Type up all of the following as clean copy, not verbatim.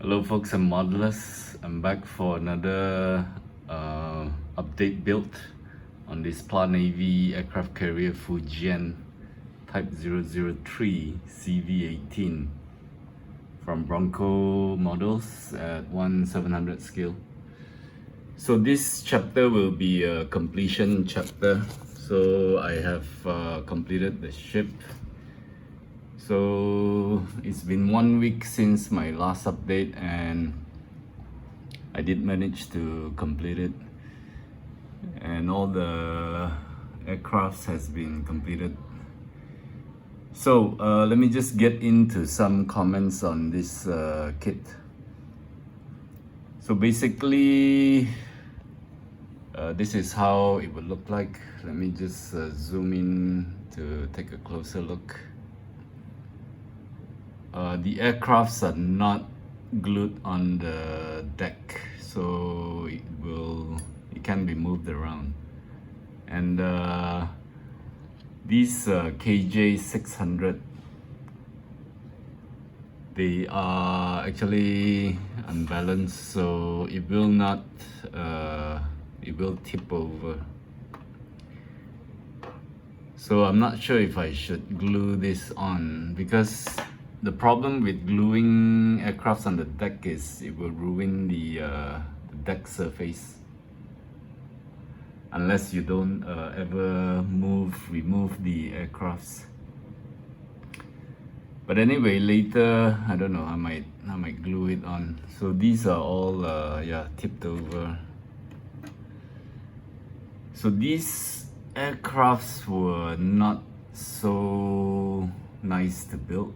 Hello folks and modelers, I'm back for another update build on this PLA Navy aircraft carrier Fujian Type 003 CV18 from Bronco Models at 1/700 scale. So this chapter will be a completion chapter. So I have completed the ship. So it's been 1 week since my last update and I did manage to complete it, and all the aircrafts has been completed. So let me just get into some comments on this kit. So basically this is how it would look like. Let me just zoom in to take a closer look. The aircrafts are not glued on the deck, so it can be moved around. And these KJ 600, they are actually unbalanced, so it will not it will tip over. So I'm not sure if I should glue this on, because the problem with gluing aircrafts on the deck is it will ruin the deck surface unless you don't ever remove the aircrafts. But anyway, later, I don't know, I might glue it on. So these are all tipped over. So these aircrafts were not so nice to build.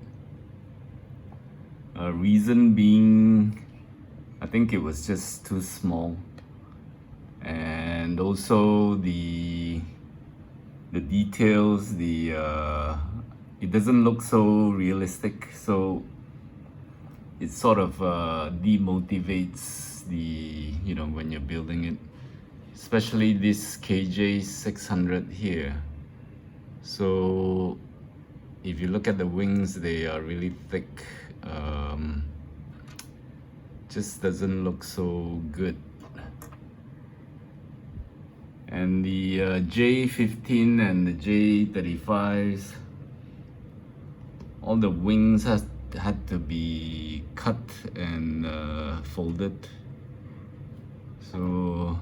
Reason being, I think it was just too small, and also the details, it doesn't look so realistic, so it sort of demotivates when you're building it, especially this KJ 600 here. So if you look at the wings, they are really thick. Just doesn't look so good. And the J15 and the J35s, all the wings had to be cut and folded. So,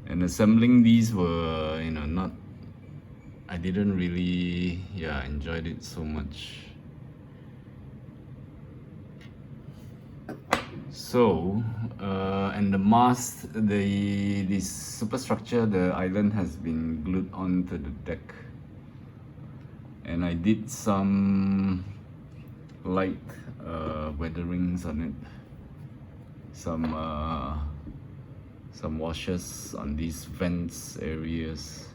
and assembling these were, not, I didn't really enjoyed it so much. So and the mast, the superstructure, the island has been glued onto the deck, and I did some light weatherings on it, some washers on these vents areas,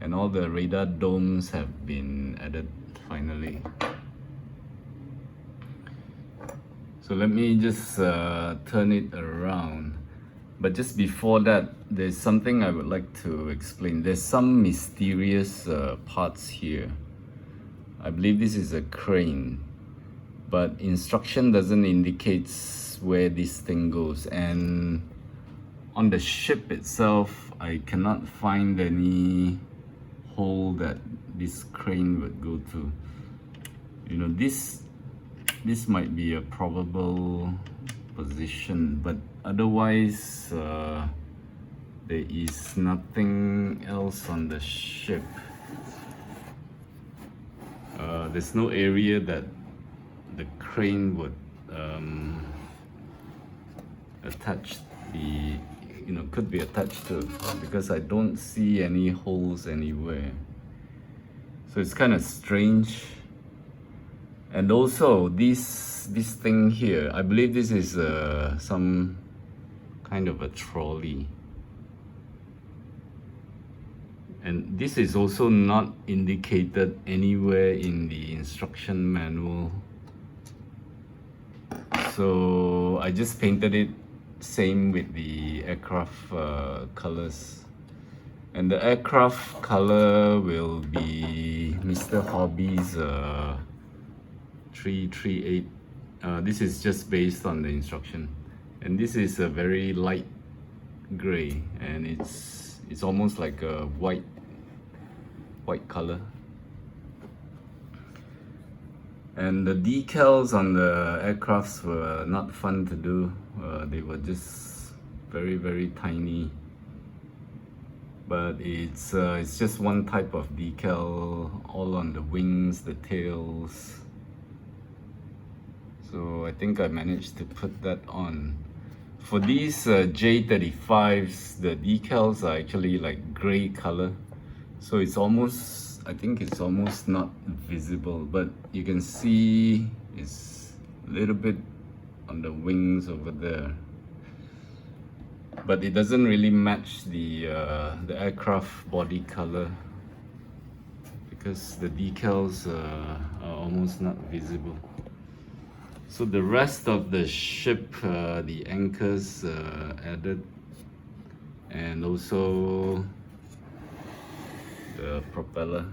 and all the radar domes have been added finally. So let me just turn it around. But just before that, there's something I would like to explain. There's some mysterious parts here. I believe this is a crane, but instruction doesn't indicate where this thing goes. And on the ship itself, I cannot find any hole that this crane would go to. This might be a probable position, but otherwise there is nothing else on the ship. There's no area that the crane would attach could be attached to, because I don't see any holes anywhere. So it's kind of strange. And also this thing here, I believe this is some kind of a trolley. And this is also not indicated anywhere in the instruction manual. So I just painted it same with the aircraft colors. And the aircraft color will be Mr. Hobby's 338 This is just based on the instruction, and this is a very light gray, and it's almost like a white color. And the decals on the aircrafts were not fun to do. They were just very tiny. But it's just one type of decal, all on the wings, the tails. So I think I managed to put that on. For these J35s, the decals are actually like gray color. So it's almost, I think it's almost not visible, but you can see it's a little bit on the wings over there. But it doesn't really match the aircraft body color because the decals are almost not visible. So the rest of the ship, the anchors added, and also the propeller.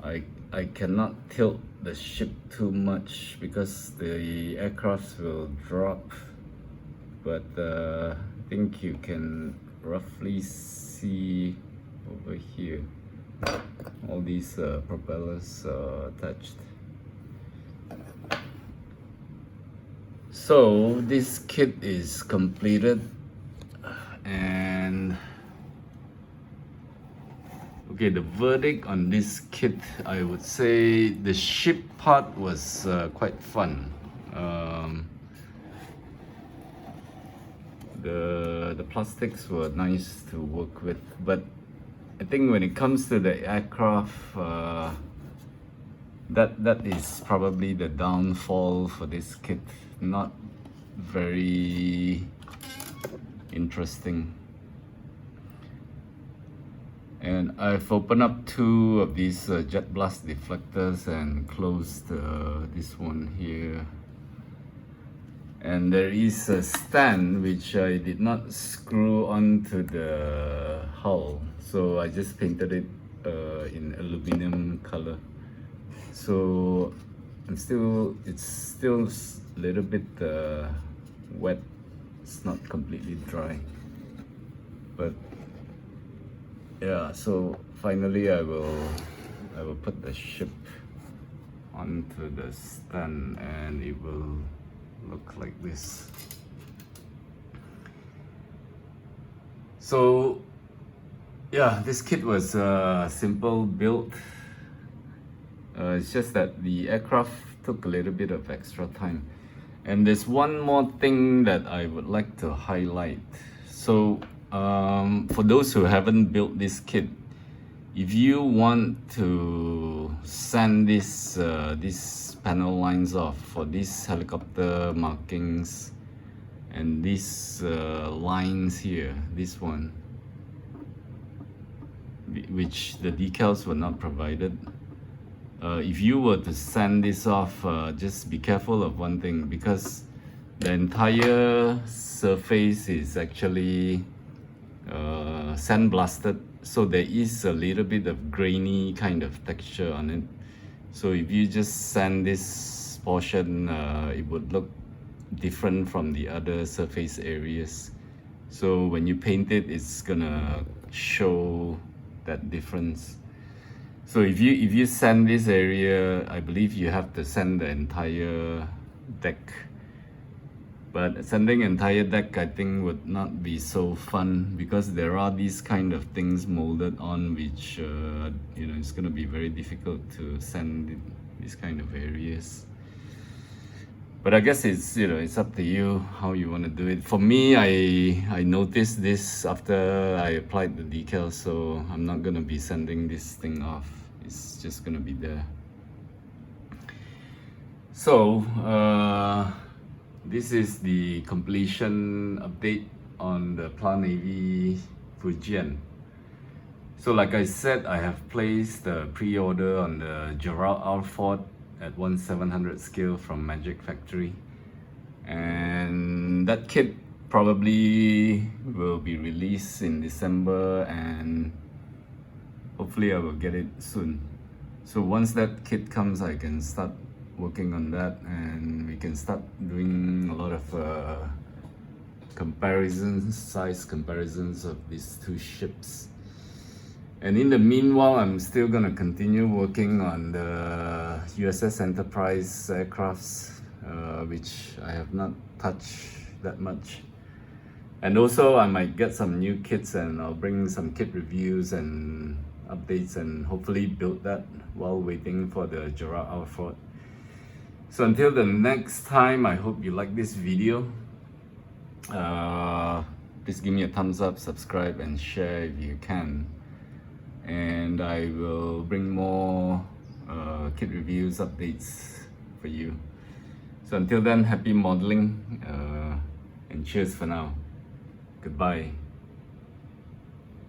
I cannot tilt the ship too much because the aircrafts will drop, but I think you can roughly see over here all these propellers attached. So this kit is completed, and okay, the verdict on this kit, I would say the ship part was quite fun. The plastics were nice to work with, but I think when it comes to the aircraft, that is probably the downfall for this kit. Not very interesting. And I've opened up two of these jet blast deflectors and closed this one here. And there is a stand which I did not screw onto the hull, so I just painted it in aluminum color. So it's still a little bit wet. It's not completely dry, but yeah. So finally, I will put the ship onto the stand, and it will look like this. So yeah, this kit was a simple build. It's just that the aircraft took a little bit of extra time. And there's one more thing that I would like to highlight. So for those who haven't built this kit, if you want to sand this these panel lines off for these helicopter markings and these lines here, this one, which the decals were not provided. If you were to sand this off, just be careful of one thing, because the entire surface is actually sandblasted, so there is a little bit of grainy kind of texture on it. So if you just sand this portion, it would look different from the other surface areas. So when you paint it, it's gonna show that difference. So if you sand this area, I believe you have to sand the entire deck. But sanding entire deck, I think, would not be so fun, because there are these kind of things molded on, which you know, it's gonna be very difficult to sand these kind of areas. But I guess it's, you know, it's up to you how you want to do it. For me, I noticed this after I applied the decals, so I'm not gonna be sanding this thing off. It's just gonna be there. So this is the completion update on the Plan Navy Fujian. So like I said, I have placed the pre-order on the Gerald R. Ford at 1/700 scale from Magic Factory, and that kit probably will be released in December, and hopefully I will get it soon. So once that kit comes, I can start working on that, and we can start doing a lot of size comparisons of these two ships. And in the meanwhile, I'm still gonna continue working on the USS Enterprise aircrafts, which I have not touched that much. And also I might get some new kits, and I'll bring some kit reviews and updates and hopefully build that while waiting for the Gerard Alford. So until the next time, I hope you like this video. Please give me a thumbs up, subscribe and share if you can. And I will bring more kit reviews, updates for you. So until then, happy modeling and cheers for now. Goodbye.